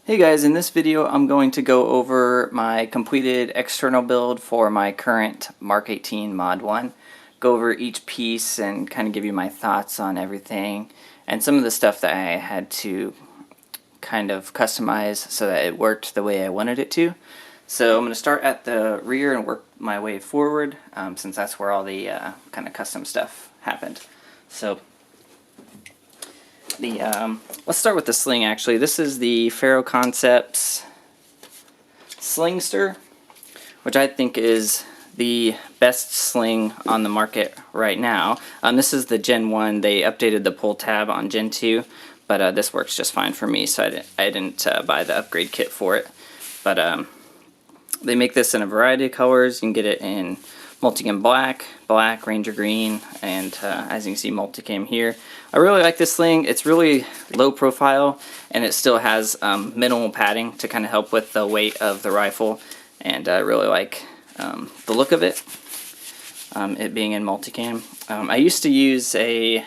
Hey guys, in this video I'm going to go over my completed external build for my current Mark 18 Mod 1. Go over each piece and kind of give you my thoughts on everything and some of the stuff that I had to kind of customize so that it worked the way I wanted it to. So I'm going to start at the rear and work my way forward since that's where all the kind of custom stuff happened. So let's start with the sling actually. This is the Faro Concepts Slingster, which I think is the best sling on the market right now. This is the Gen 1. They updated the pull tab on Gen 2, but this works just fine for me, so I didn't buy the upgrade kit for it. But they make this in a variety of colors. You can get it in multicam black, Ranger green, and as you can see, multicam here. I really like this sling. It's really low profile, and it still has minimal padding to kind of help with the weight of the rifle, and I really like the look of it, it being in multicam. I used to use a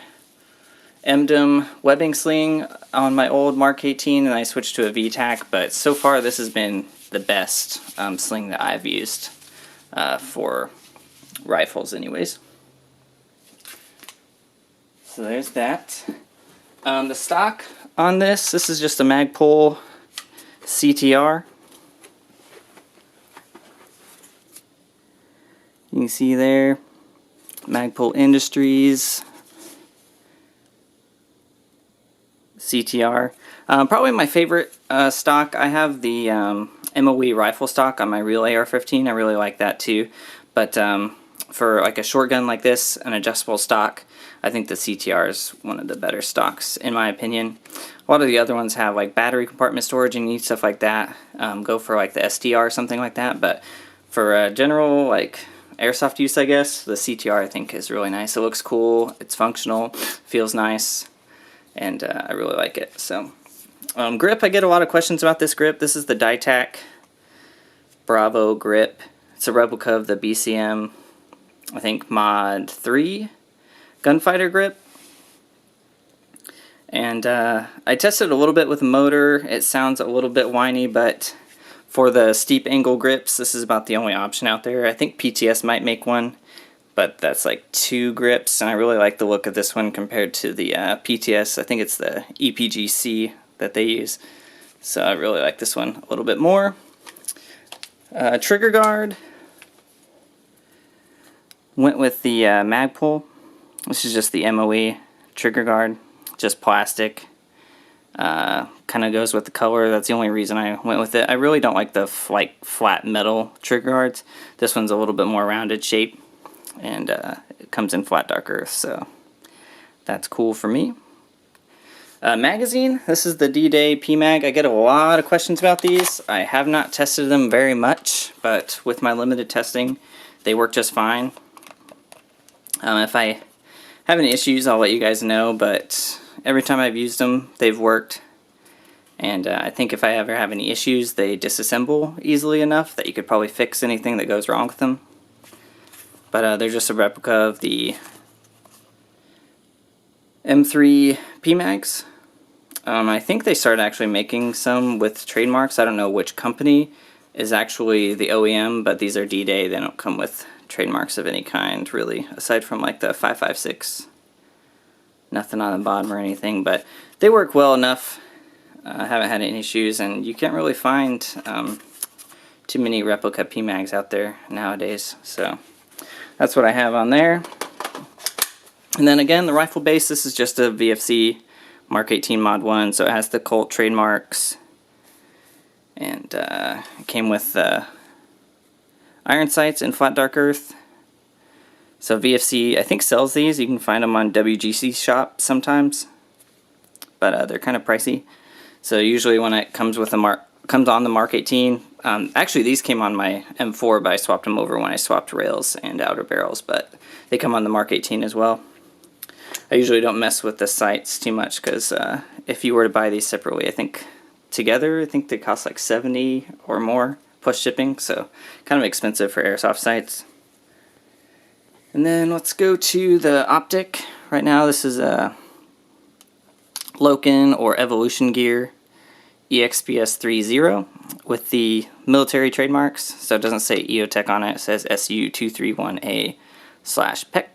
MDM webbing sling on my old Mark 18, and I switched to a VTAC, but so far this has been the best sling that I've used for rifles anyways. So there's that. The stock on this is just a Magpul CTR. You can see there, Magpul Industries CTR. Probably my favorite stock. I have the MOE rifle stock on my real AR-15. I really like that too. But for like a short gun like this, an adjustable stock, I think the CTR is one of the better stocks in my opinion. A lot of the other ones have like battery compartment storage and you need stuff like that. Go for like the STR or something like that. But for general like airsoft use, I guess, the CTR I think is really nice. It looks cool, it's functional, feels nice, and I really like it. So grip, I get a lot of questions about this grip. This is the Dytac Bravo grip. It's a replica of the BCM, I think Mod 3 gunfighter grip. And I tested a little bit with the motor. It sounds a little bit whiny, but for the steep angle grips, this is about the only option out there. I think PTS might make one, but that's like 2 grips, and I really like the look of this one compared to the PTS. I think it's the EPGC that they use, so I really like this one a little bit more. Trigger guard, went with the Magpul. This is just the MOE trigger guard, just plastic. Kind of goes with the color. That's the only reason I went with it. I really don't like the flat metal trigger guards. This one's a little bit more rounded shape, and it comes in flat dark earth, so that's cool for me. Magazine, this is the D-Day PMag. I get a lot of questions about these. I have not tested them very much, but with my limited testing, they work just fine. If I have any issues, I'll let you guys know, but every time I've used them, they've worked. And I think if I ever have any issues, they disassemble easily enough that you could probably fix anything that goes wrong with them. But they're just a replica of the M3 PMags. I think they started actually making some with trademarks. I don't know which company is actually the OEM, but these are D-Day. They don't come with trademarks of any kind, really, aside from like the 5.56. Nothing on the bottom or anything, but they work well enough. I haven't had any issues, and you can't really find too many replica PMags out there nowadays. So that's what I have on there. And then again, the rifle base, this is just a VFC Mark 18 Mod 1, so it has the Colt trademarks, and it came with iron sights in flat dark earth. So VFC, I think, sells these. You can find them on WGC shop sometimes, but they're kind of pricey. So usually when it comes with comes on the Mark 18, actually these came on my M4, but I swapped them over when I swapped rails and outer barrels, but they come on the Mark 18 as well. I usually don't mess with the sights too much because if you were to buy these separately, I think together, I think they cost like $70 or more plus shipping, so kind of expensive for airsoft sights. And then let's go to the optic. Right now this is a Loken or Evolution gear. EXPS 30 with the military trademarks, so it doesn't say EOTech on it. It says SU231A/PEC,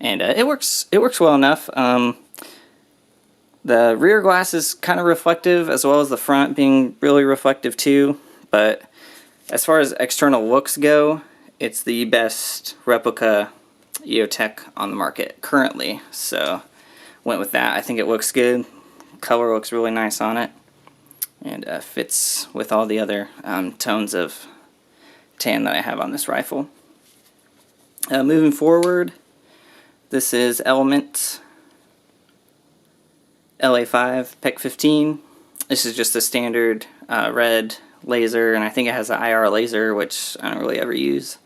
and it works well enough. The rear glass is kind of reflective, as well as the front being really reflective too, but as far as external looks go, it's the best replica EOTech on the market currently, so went with that. I think it looks good. Color looks really nice on it, and fits with all the other tones of tan that I have on this rifle. Moving forward, this is Element LA5 PEC 15. This is just a standard red laser, and I think it has an IR laser, which I don't really ever use,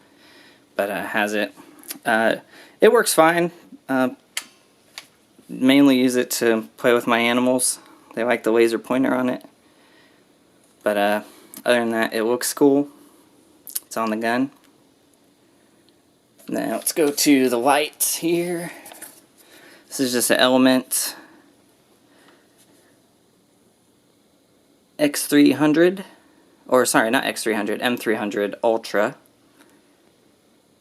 but has it. It works fine. Mainly use it to play with my animals. They like the laser pointer on it. But other than that, it looks cool. It's on the gun. Now let's go to the lights here. This is just an Element X300, or sorry, not X300, M300 Ultra.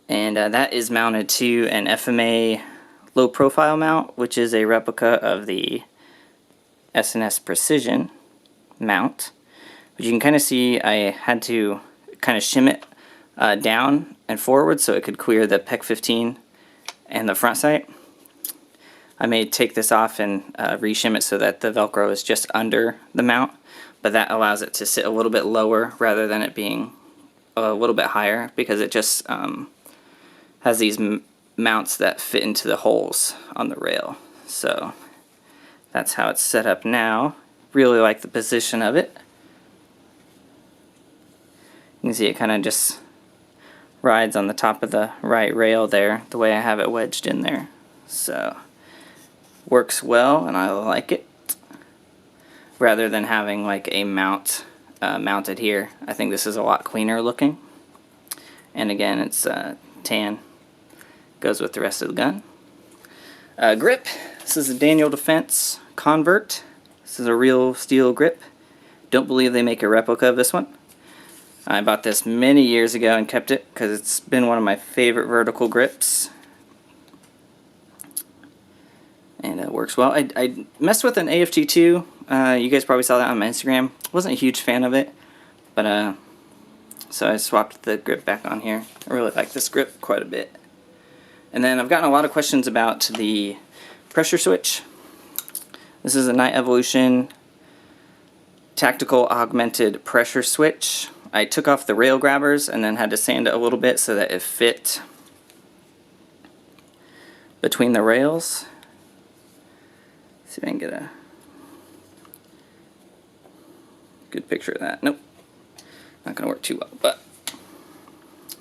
And that is mounted to an FMA low profile mount, which is a replica of the S&S Precision mount. But you can kind of see I had to kind of shim it down and forward so it could clear the PEC 15 and the front sight. I may take this off and reshim it so that the Velcro is just under the mount, but that allows it to sit a little bit lower rather than it being a little bit higher, because it just has these mounts that fit into the holes on the rail. So that's how it's set up now. Really like the position of it. You can see it kind of just rides on the top of the right rail there, the way I have it wedged in there. So works well, and I like it. Rather than having like a mount mounted here, I think this is a lot cleaner looking. And again, it's tan. Goes with the rest of the gun. Grip. This is a Daniel Defense Convert. This is a real steel grip. Don't believe they make a replica of this one. I bought this many years ago and kept it because it's been one of my favorite vertical grips. And it works well. I messed with an AFG2. You guys probably saw that on my Instagram. Wasn't a huge fan of it, but so I swapped the grip back on here. I really like this grip quite a bit. And then I've gotten a lot of questions about the pressure switch. This is a Night Evolution tactical augmented pressure switch. I took off the rail grabbers and then had to sand it a little bit so that it fit between the rails. See if I can get a good picture of that. Nope, not gonna work too well, but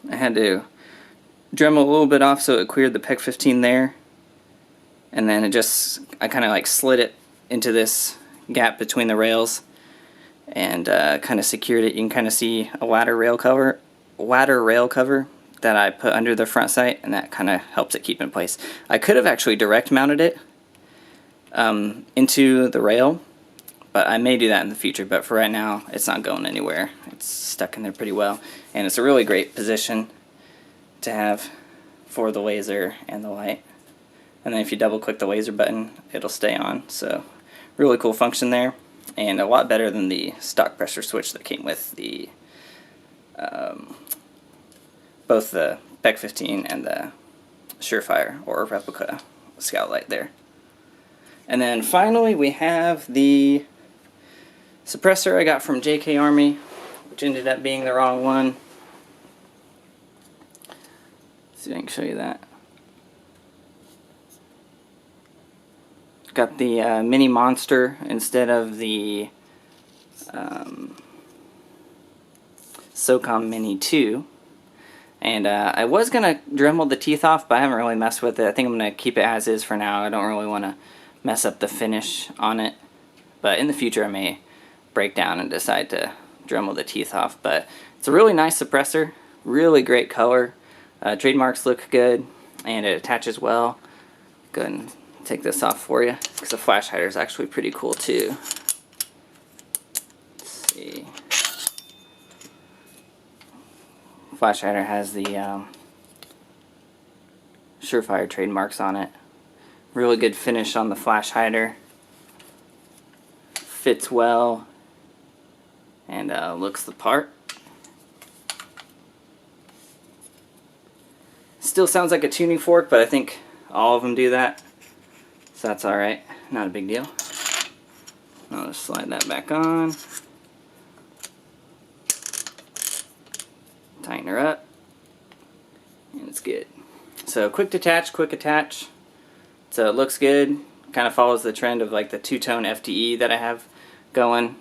I had to Dremel a little bit off so it cleared the PEC 15 there, and then I kind of like slid it into this gap between the rails and kind of secured it. You can kind of see a ladder rail cover that I put under the front sight, and that kind of helps it keep in place. I could have actually direct mounted it into the rail, but I may do that in the future. But for right now, it's not going anywhere. It's stuck in there pretty well, and it's a really great position to have for the laser and the light. And then if you double click the laser button, it'll stay on. So really cool function there, and a lot better than the stock pressure switch that came with the both the PEC 15 and the Surefire or replica scout light there. And then finally we have the suppressor I got from JK Army, which ended up being the wrong one. See if I can show you that. Got the Mini Monster instead of the SOCOM Mini 2. And I was going to Dremel the teeth off, but I haven't really messed with it. I think I'm going to keep it as is for now. I don't really want to mess up the finish on it. But in the future I may break down and decide to Dremel the teeth off. But it's a really nice suppressor. Really great color. Trademarks look good, and it attaches well. Go ahead and take this off for you, because the flash hider is actually pretty cool too. flash hider has the Surefire trademarks on it. Really good finish on the flash hider. Fits well and looks the part. Still sounds like a tuning fork, but I think all of them do that, so that's alright, not a big deal. I'll just slide that back on, tighten her up, and it's good. So quick detach, quick attach. So it looks good. Kind of follows the trend of like the two-tone FTE that I have going.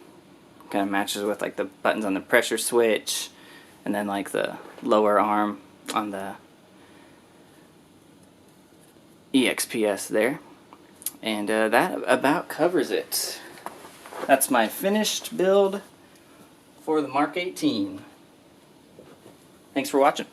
Kind of matches with like the buttons on the pressure switch, and then like the lower arm on the EXPS there. And that about covers it. That's my finished build for the Mark 18. Thanks for watching.